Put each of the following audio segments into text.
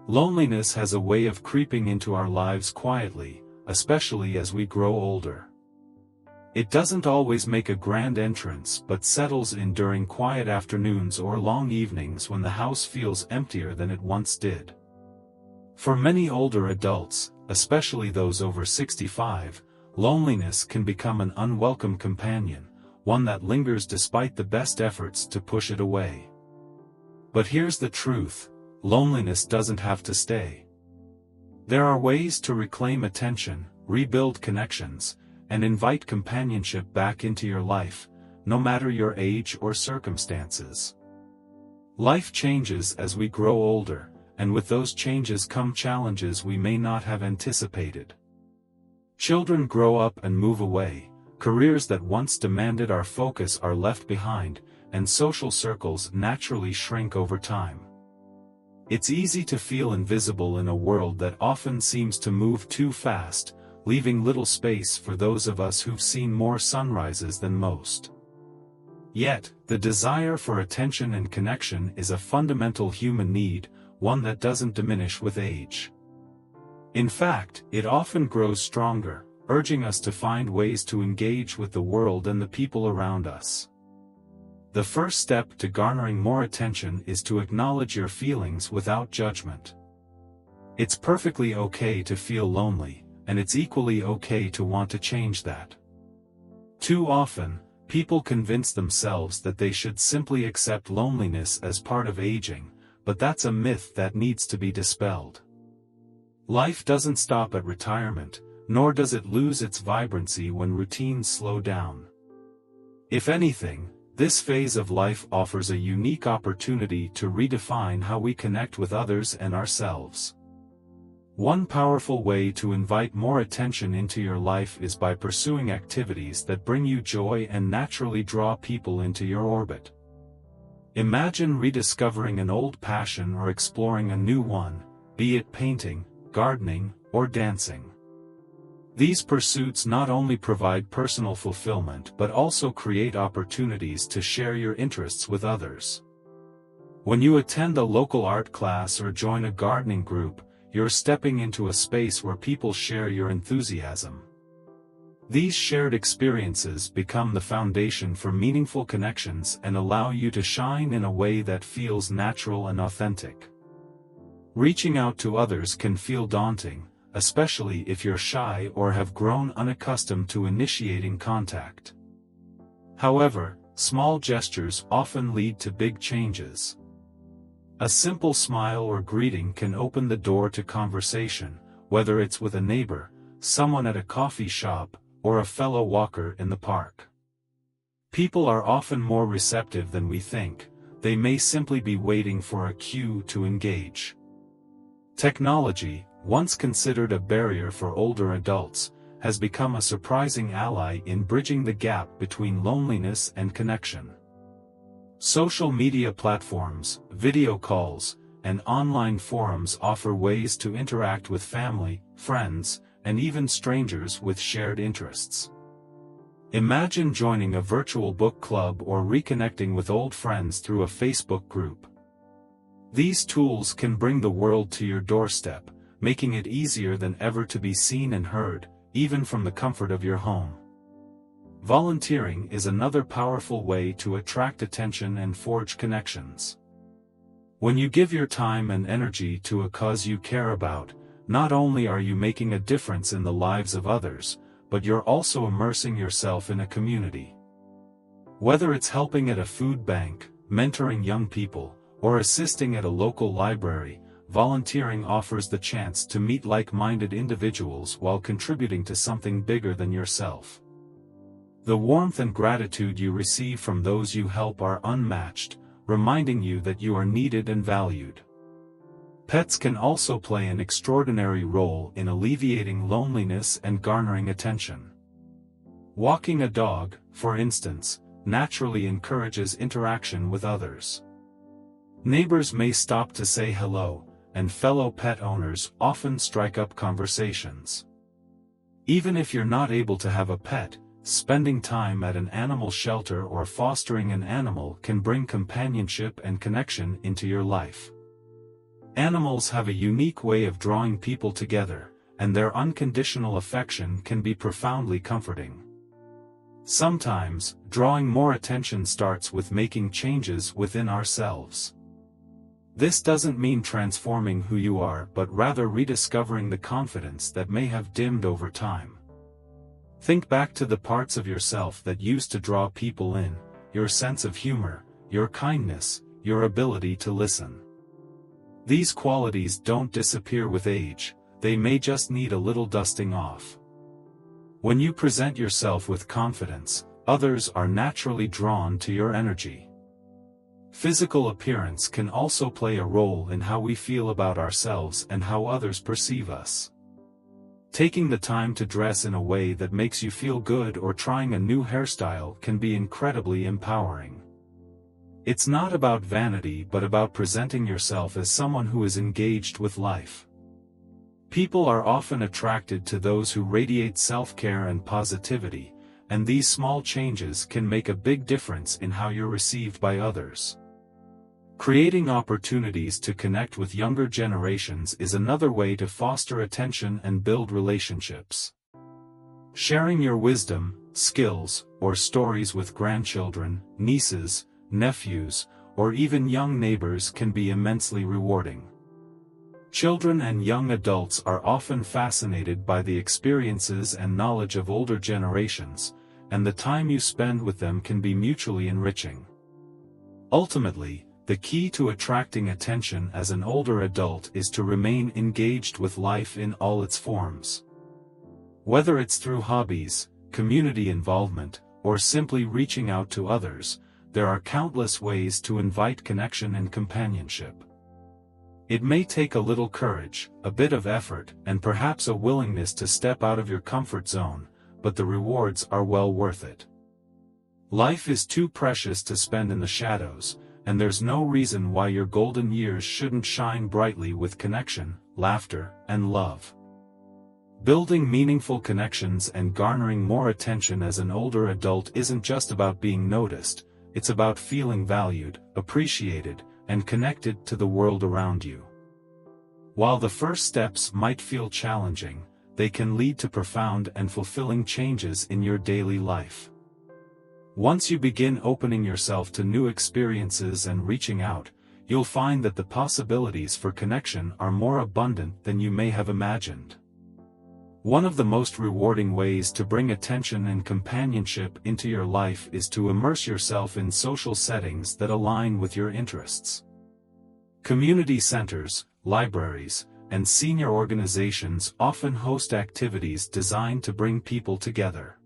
Loneliness has a way of creeping into our lives quietly, especially as we grow older. It doesn't always make a grand entrance but settles in during quiet afternoons or long evenings when the house feels emptier than it once did. For many older adults, especially those over 65, loneliness can become an unwelcome companion, one that lingers despite the best efforts to push it away. But here's the truth: loneliness doesn't have to stay. There are ways to reclaim attention, rebuild connections, and invite companionship back into your life, no matter your age or circumstances. Life changes as we grow older, and with those changes come challenges we may not have anticipated. Children grow up and move away, careers that once demanded our focus are left behind, and social circles naturally shrink over time. It's easy to feel invisible in a world that often seems to move too fast, leaving little space for those of us who've seen more sunrises than most. Yet, the desire for attention and connection is a fundamental human need, one that doesn't diminish with age. In fact, it often grows stronger, urging us to find ways to engage with the world and the people around us. The first step to garnering more attention is to acknowledge your feelings without judgment. It's perfectly okay to feel lonely, and it's equally okay to want to change that. Too often, people convince themselves that they should simply accept loneliness as part of aging, but that's a myth that needs to be dispelled. Life doesn't stop at retirement, nor does it lose its vibrancy when routines slow down. If anything, this phase of life offers a unique opportunity to redefine how we connect with others and ourselves. One powerful way to invite more attention into your life is by pursuing activities that bring you joy and naturally draw people into your orbit. Imagine rediscovering an old passion or exploring a new one, be it painting, gardening, or dancing. These pursuits not only provide personal fulfillment but also create opportunities to share your interests with others. When you attend a local art class or join a gardening group, you're stepping into a space where people share your enthusiasm. These shared experiences become the foundation for meaningful connections and allow you to shine in a way that feels natural and authentic. Reaching out to others can feel daunting, especially if you're shy or have grown unaccustomed to initiating contact. However, small gestures often lead to big changes. A simple smile or greeting can open the door to conversation, whether it's with a neighbor, someone at a coffee shop, or a fellow walker in the park. People are often more receptive than we think; they may simply be waiting for a cue to engage. Technology, once considered a barrier for older adults, has become a surprising ally in bridging the gap between loneliness and connection. Social media platforms, video calls, and online forums offer ways to interact with family, friends, and even strangers with shared interests. Imagine joining a virtual book club or reconnecting with old friends through a Facebook group. These tools can bring the world to your doorstep, making it easier than ever to be seen and heard, even from the comfort of your home. Volunteering is another powerful way to attract attention and forge connections. When you give your time and energy to a cause you care about, not only are you making a difference in the lives of others, but you're also immersing yourself in a community. Whether it's helping at a food bank, mentoring young people, or assisting at a local library, volunteering offers the chance to meet like-minded individuals while contributing to something bigger than yourself. The warmth and gratitude you receive from those you help are unmatched, reminding you that you are needed and valued. Pets can also play an extraordinary role in alleviating loneliness and garnering attention. Walking a dog, for instance, naturally encourages interaction with others. Neighbors may stop to say hello, and fellow pet owners often strike up conversations. Even if you're not able to have a pet, spending time at an animal shelter or fostering an animal can bring companionship and connection into your life. Animals have a unique way of drawing people together, and their unconditional affection can be profoundly comforting. Sometimes, drawing more attention starts with making changes within ourselves. This doesn't mean transforming who you are, but rather rediscovering the confidence that may have dimmed over time. Think back to the parts of yourself that used to draw people in: your sense of humor, your kindness, your ability to listen. These qualities don't disappear with age, they may just need a little dusting off. When you present yourself with confidence, others are naturally drawn to your energy. Physical appearance can also play a role in how we feel about ourselves and how others perceive us. Taking the time to dress in a way that makes you feel good or trying a new hairstyle can be incredibly empowering. It's not about vanity but about presenting yourself as someone who is engaged with life. People are often attracted to those who radiate self-care and positivity, and these small changes can make a big difference in how you're received by others. Creating opportunities to connect with younger generations is another way to foster attention and build relationships. Sharing your wisdom, skills, or stories with grandchildren, nieces, nephews, or even young neighbors can be immensely rewarding. Children and young adults are often fascinated by the experiences and knowledge of older generations, and the time you spend with them can be mutually enriching. Ultimately, the key to attracting attention as an older adult is to remain engaged with life in all its forms. Whether it's through hobbies, community involvement, or simply reaching out to others, there are countless ways to invite connection and companionship. It may take a little courage, a bit of effort, and perhaps a willingness to step out of your comfort zone, but the rewards are well worth it. Life is too precious to spend in the shadows, and there's no reason why your golden years shouldn't shine brightly with connection, laughter, and love. Building meaningful connections and garnering more attention as an older adult isn't just about being noticed, it's about feeling valued, appreciated, and connected to the world around you. While the first steps might feel challenging, they can lead to profound and fulfilling changes in your daily life. Once you begin opening yourself to new experiences and reaching out, you'll find that the possibilities for connection are more abundant than you may have imagined. One of the most rewarding ways to bring attention and companionship into your life is to immerse yourself in social settings that align with your interests. Community centers, libraries, and senior organizations often host activities designed to bring people together.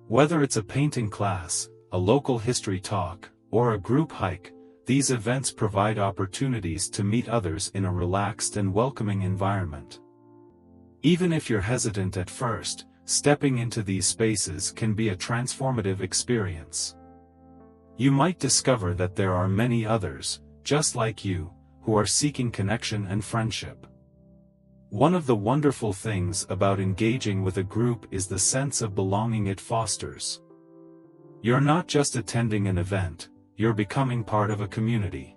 Whether it's a painting class, a local history talk, or a group hike, these events provide opportunities to meet others in a relaxed and welcoming environment. Even if you're hesitant at first, stepping into these spaces can be a transformative experience. You might discover that there are many others, just like you, who are seeking connection and friendship. One of the wonderful things about engaging with a group is the sense of belonging it fosters. You're not just attending an event, you're becoming part of a community.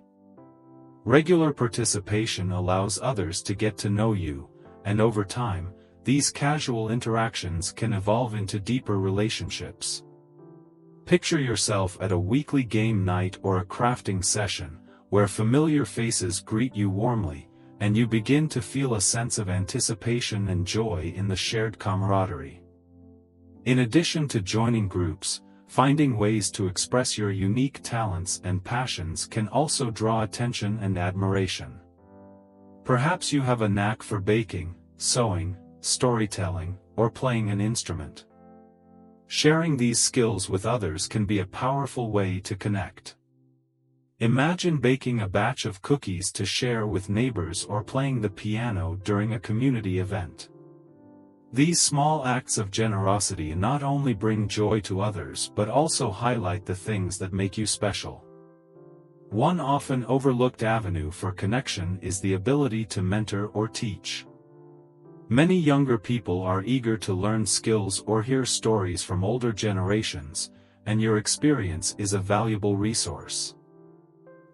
Regular participation allows others to get to know you, and over time, these casual interactions can evolve into deeper relationships. Picture yourself at a weekly game night or a crafting session, where familiar faces greet you warmly, and you begin to feel a sense of anticipation and joy in the shared camaraderie. In addition to joining groups, finding ways to express your unique talents and passions can also draw attention and admiration. Perhaps you have a knack for baking, sewing, storytelling, or playing an instrument. Sharing these skills with others can be a powerful way to connect. Imagine baking a batch of cookies to share with neighbors or playing the piano during a community event. These small acts of generosity not only bring joy to others but also highlight the things that make you special. One often overlooked avenue for connection is the ability to mentor or teach. Many younger people are eager to learn skills or hear stories from older generations, and your experience is a valuable resource.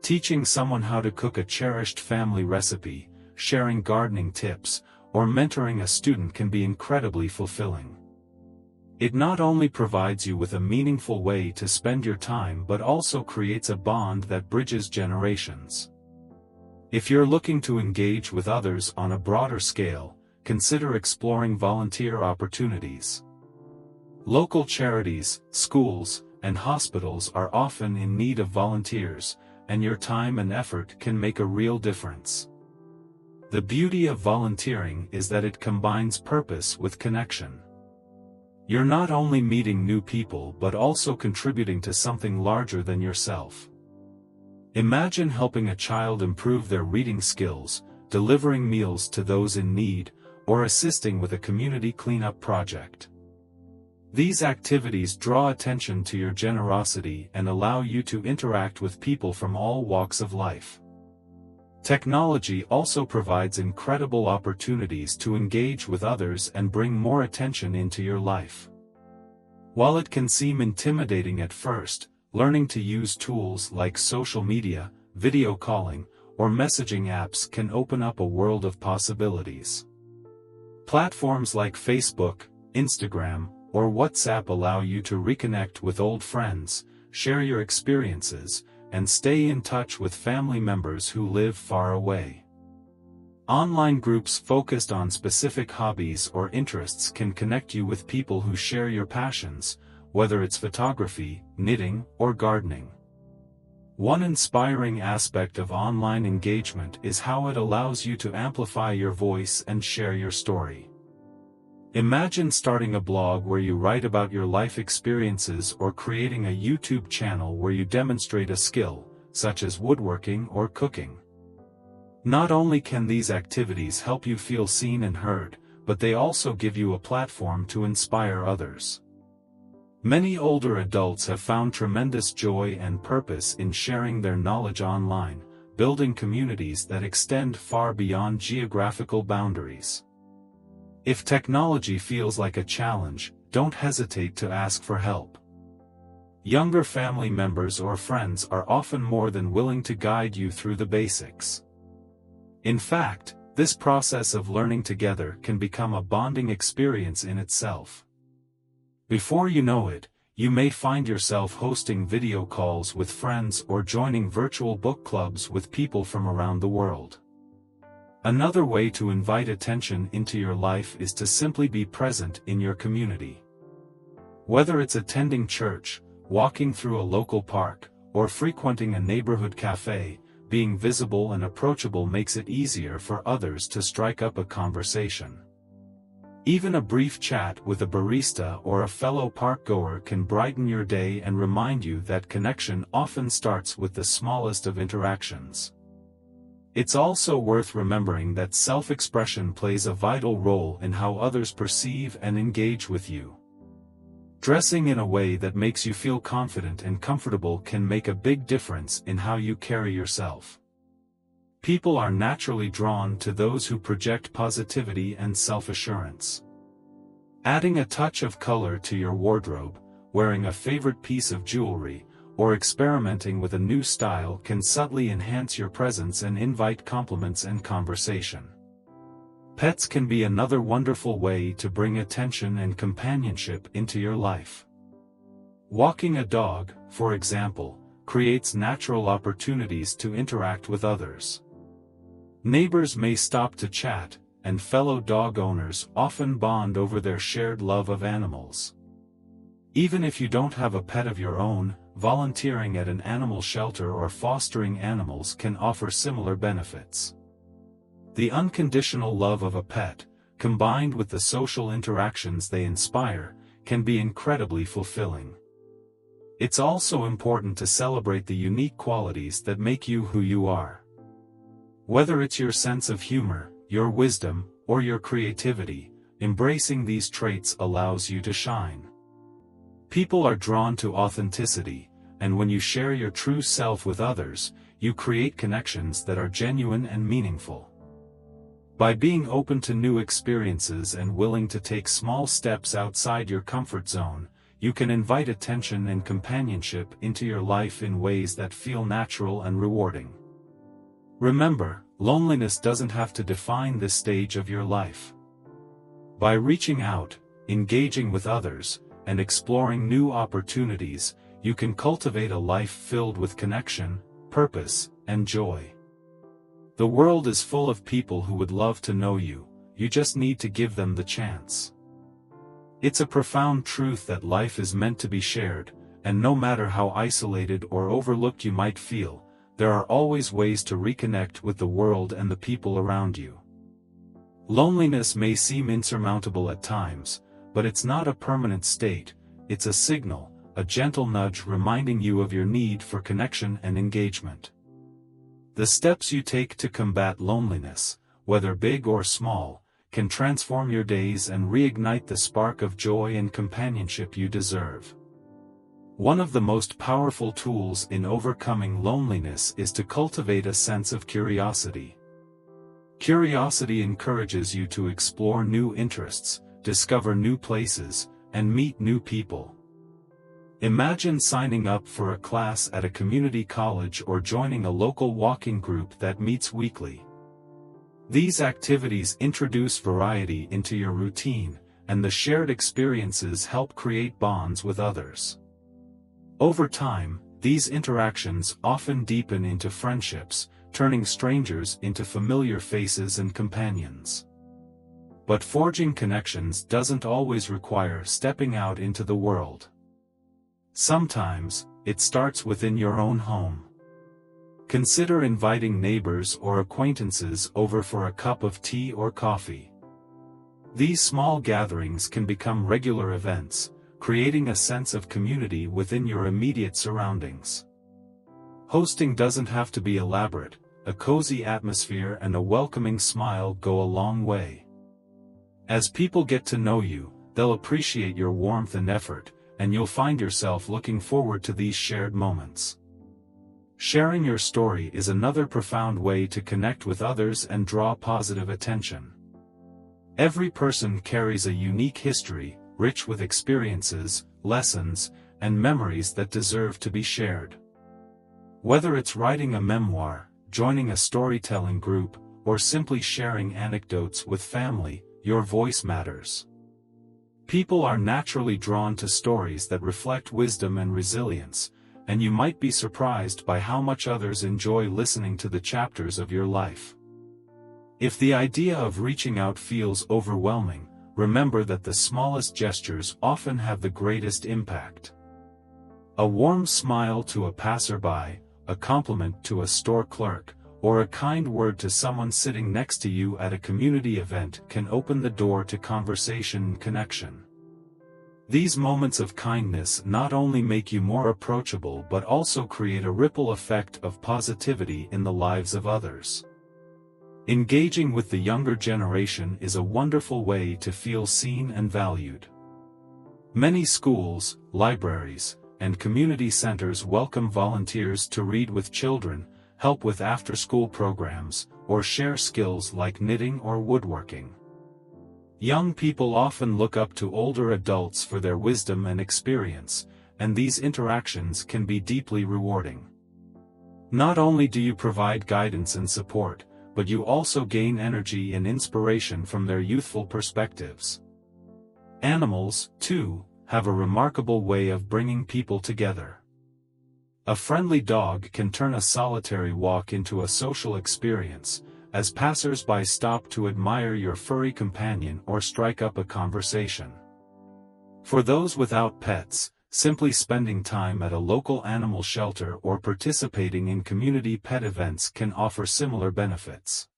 Teaching someone how to cook a cherished family recipe, sharing gardening tips, or mentoring a student can be incredibly fulfilling. It not only provides you with a meaningful way to spend your time but also creates a bond that bridges generations. If you're looking to engage with others on a broader scale, consider exploring volunteer opportunities. Local charities, schools, and hospitals are often in need of volunteers, and your time and effort can make a real difference. The beauty of volunteering is that it combines purpose with connection. You're not only meeting new people but also contributing to something larger than yourself. Imagine helping a child improve their reading skills, delivering meals to those in need, or assisting with a community cleanup project. These activities draw attention to your generosity and allow you to interact with people from all walks of life. Technology also provides incredible opportunities to engage with others and bring more attention into your life. While it can seem intimidating at first, learning to use tools like social media, video calling, or messaging apps can open up a world of possibilities. Platforms like Facebook, Instagram, or WhatsApp allow you to reconnect with old friends, share your experiences, and stay in touch with family members who live far away. Online groups focused on specific hobbies or interests can connect you with people who share your passions, whether it's photography, knitting, or gardening. One inspiring aspect of online engagement is how it allows you to amplify your voice and share your story. Imagine starting a blog where you write about your life experiences or creating a YouTube channel where you demonstrate a skill, such as woodworking or cooking. Not only can these activities help you feel seen and heard, but they also give you a platform to inspire others. Many older adults have found tremendous joy and purpose in sharing their knowledge online, building communities that extend far beyond geographical boundaries. If technology feels like a challenge, don't hesitate to ask for help. Younger family members or friends are often more than willing to guide you through the basics. In fact, this process of learning together can become a bonding experience in itself. Before you know it, you may find yourself hosting video calls with friends or joining virtual book clubs with people from around the world. Another way to invite attention into your life is to simply be present in your community. Whether it's attending church, walking through a local park, or frequenting a neighborhood cafe, being visible and approachable makes it easier for others to strike up a conversation. Even a brief chat with a barista or a fellow parkgoer can brighten your day and remind you that connection often starts with the smallest of interactions. It's also worth remembering that self-expression plays a vital role in how others perceive and engage with you. Dressing in a way that makes you feel confident and comfortable can make a big difference in how you carry yourself. People are naturally drawn to those who project positivity and self-assurance. Adding a touch of color to your wardrobe, wearing a favorite piece of jewelry, or experimenting with a new style can subtly enhance your presence and invite compliments and conversation. Pets can be another wonderful way to bring attention and companionship into your life. Walking a dog, for example, creates natural opportunities to interact with others. Neighbors may stop to chat, and fellow dog owners often bond over their shared love of animals. Even if you don't have a pet of your own, volunteering at an animal shelter or fostering animals can offer similar benefits. The unconditional love of a pet, combined with the social interactions they inspire, can be incredibly fulfilling. It's also important to celebrate the unique qualities that make you who you are. Whether it's your sense of humor, your wisdom, or your creativity, embracing these traits allows you to shine. People are drawn to authenticity, and when you share your true self with others, you create connections that are genuine and meaningful. By being open to new experiences and willing to take small steps outside your comfort zone, you can invite attention and companionship into your life in ways that feel natural and rewarding. Remember, loneliness doesn't have to define this stage of your life. By reaching out, engaging with others, and exploring new opportunities, you can cultivate a life filled with connection, purpose, and joy. The world is full of people who would love to know you, you just need to give them the chance. It's a profound truth that life is meant to be shared, and no matter how isolated or overlooked you might feel, there are always ways to reconnect with the world and the people around you. Loneliness may seem insurmountable at times, but it's not a permanent state, it's a signal, a gentle nudge reminding you of your need for connection and engagement. The steps you take to combat loneliness, whether big or small, can transform your days and reignite the spark of joy and companionship you deserve. One of the most powerful tools in overcoming loneliness is to cultivate a sense of curiosity. Curiosity encourages you to explore new interests, discover new places, and meet new people. Imagine signing up for a class at a community college or joining a local walking group that meets weekly. These activities introduce variety into your routine, and the shared experiences help create bonds with others. Over time, these interactions often deepen into friendships, turning strangers into familiar faces and companions. But forging connections doesn't always require stepping out into the world. Sometimes, it starts within your own home. Consider inviting neighbors or acquaintances over for a cup of tea or coffee. These small gatherings can become regular events, creating a sense of community within your immediate surroundings. Hosting doesn't have to be elaborate, a cozy atmosphere and a welcoming smile go a long way. As people get to know you, they'll appreciate your warmth and effort, and you'll find yourself looking forward to these shared moments. Sharing your story is another profound way to connect with others and draw positive attention. Every person carries a unique history, rich with experiences, lessons, and memories that deserve to be shared. Whether it's writing a memoir, joining a storytelling group, or simply sharing anecdotes with family, your voice matters. People are naturally drawn to stories that reflect wisdom and resilience, and you might be surprised by how much others enjoy listening to the chapters of your life. If the idea of reaching out feels overwhelming, remember that the smallest gestures often have the greatest impact. A warm smile to a passerby, a compliment to a store clerk, or a kind word to someone sitting next to you at a community event can open the door to conversation and connection. These moments of kindness not only make you more approachable but also create a ripple effect of positivity in the lives of others. Engaging with the younger generation is a wonderful way to feel seen and valued. Many schools, libraries, and community centers welcome volunteers to read with children, help with after-school programs, or share skills like knitting or woodworking. Young people often look up to older adults for their wisdom and experience, and these interactions can be deeply rewarding. Not only do you provide guidance and support, but you also gain energy and inspiration from their youthful perspectives. Animals, too, have a remarkable way of bringing people together. A friendly dog can turn a solitary walk into a social experience, as passers-by stop to admire your furry companion or strike up a conversation. For those without pets, simply spending time at a local animal shelter or participating in community pet events can offer similar benefits.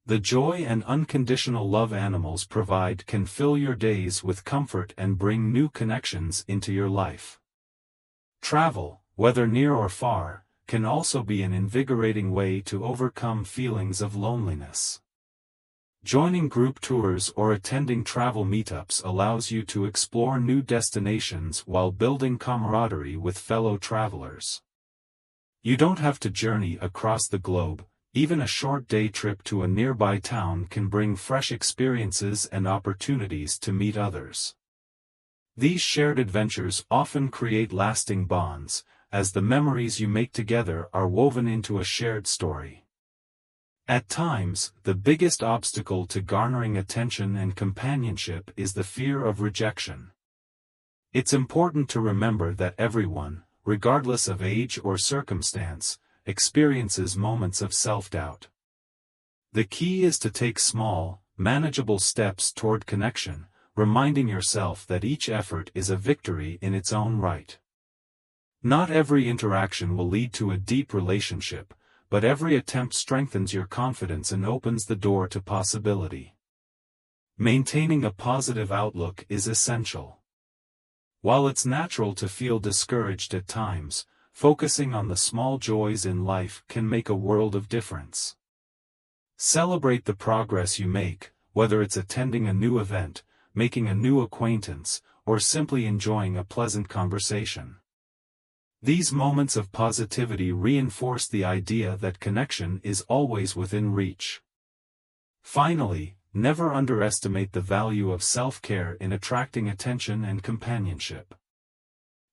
The joy and unconditional love animals provide can fill your days with comfort and bring new connections into your life. Travel, whether near or far, can also be an invigorating way to overcome feelings of loneliness. Joining group tours or attending travel meetups allows you to explore new destinations while building camaraderie with fellow travelers. You don't have to journey across the globe, even a short day trip to a nearby town can bring fresh experiences and opportunities to meet others. These shared adventures often create lasting bonds, as the memories you make together are woven into a shared story. At times, the biggest obstacle to garnering attention and companionship is the fear of rejection. It's important to remember that everyone, regardless of age or circumstance, experiences moments of self-doubt. The key is to take small, manageable steps toward connection, reminding yourself that each effort is a victory in its own right. Not every interaction will lead to a deep relationship, but every attempt strengthens your confidence and opens the door to possibility. Maintaining a positive outlook is essential. While it's natural to feel discouraged at times, focusing on the small joys in life can make a world of difference. Celebrate the progress you make, whether it's attending a new event, making a new acquaintance, or simply enjoying a pleasant conversation. These moments of positivity reinforce the idea that connection is always within reach. Finally, never underestimate the value of self-care in attracting attention and companionship.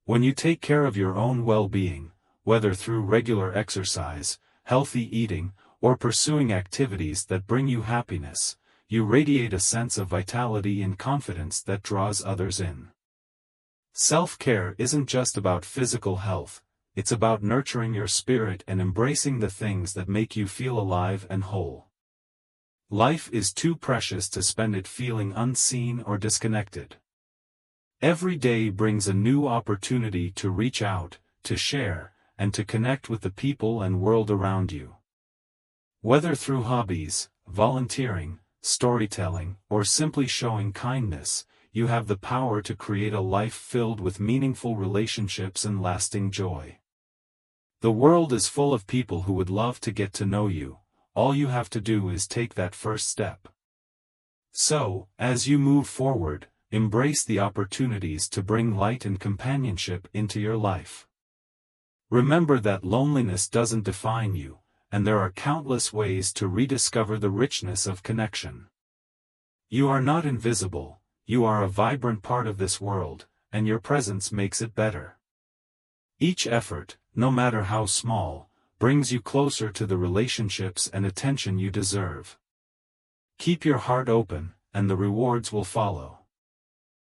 When you take care of your own well-being, whether through regular exercise, healthy eating, or pursuing activities that bring you happiness, you radiate a sense of vitality and confidence that draws others in. Self-care isn't just about physical health, it's about nurturing your spirit and embracing the things that make you feel alive and whole. Life is too precious to spend it feeling unseen or disconnected. Every day brings a new opportunity to reach out, to share, and to connect with the people and world around you. Whether through hobbies, volunteering, storytelling, or simply showing kindness, you have the power to create a life filled with meaningful relationships and lasting joy. The world is full of people who would love to get to know you. All you have to do is take that first step. So, as you move forward, embrace the opportunities to bring light and companionship into your life. Remember that loneliness doesn't define you, and there are countless ways to rediscover the richness of connection. You are not invisible, you are a vibrant part of this world, and your presence makes it better. Each effort, no matter how small, brings you closer to the relationships and attention you deserve. Keep your heart open, and the rewards will follow.